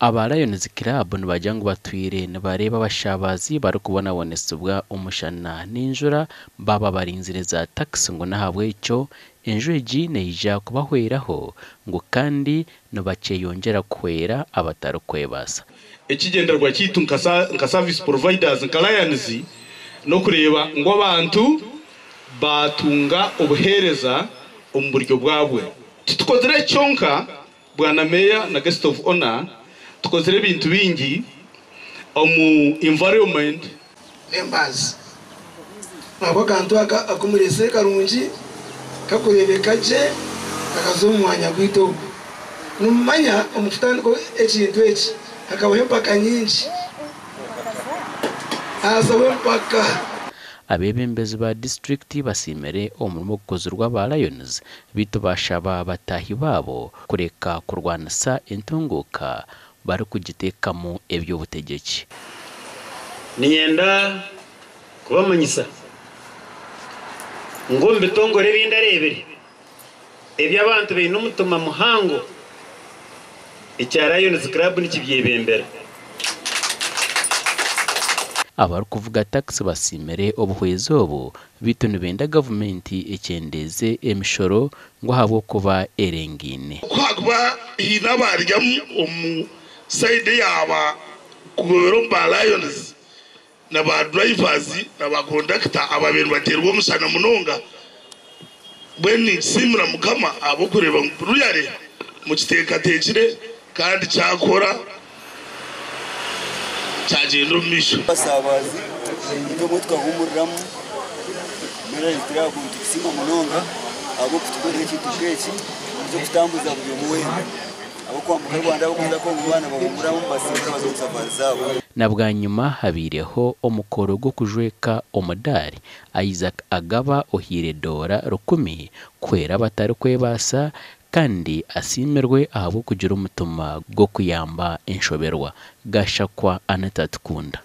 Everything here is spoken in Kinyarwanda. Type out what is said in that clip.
aba Lions Club nibajya ngo batwire nibareba abashabazi bari kubona bonesubwa umushana n'injura baba barinzire za taxi ngo nahabwe icyo enjweji neija kubahweraho ngo kandi nobace yongera kwera abatarukwebasa ekigenderwa kitu nka service providers nka Lions no kureba ngo abantu batunga obuhereza umburyo bwabwe tukozere cyonka bwana meya na guest of honor tukozere bintu bingi omu environment members abo kantu akumurese karungi kakurebeka je akazomwanya gwito numanya omufutani ko ekintu eki akabaho empaka nyingi azawe empaka abebembezi ba district basimere omurimo gukozerwa ba Lions bito bashaba batahi babo kureka kurwanisa intunguka bari kugitekamo ebyo butegeki niyenda kubamanyisa ngo mbetongore bindarebere ebyo abantu bino mutuma muhango icyara Lions Club nikibyebembera Abarikuvuga taxi basimere obuhwezobo bito nibenda gavumenti ekyendeze emishoro ngo habo kuba erengine kwagba hinabarya omu side yaba kubero ba Lions na ba drivers na ba conductor ababiri baterwa musana munonga bweni simura mukama abo kureba ruyare mu kiteka tekire kandi cyakora cyagenda umisho basabazi ndo mutwa humuriramu mera yitirago tukisima munonga abo kutukorera kitugeki cyo kutambuza byo muwenda abo kwambuka Rwanda abo kuza ko mubana bahumuramu basira bazosafari zabo na bwa nyuma habireho omukoro gwo kujweka omudari Isaac agaba ohire dora rukumi kwera batari kwebasa kandi asimerwe ahabo kugira umutuma gwo kuyamba inshoberwa gashakwa anatatukunda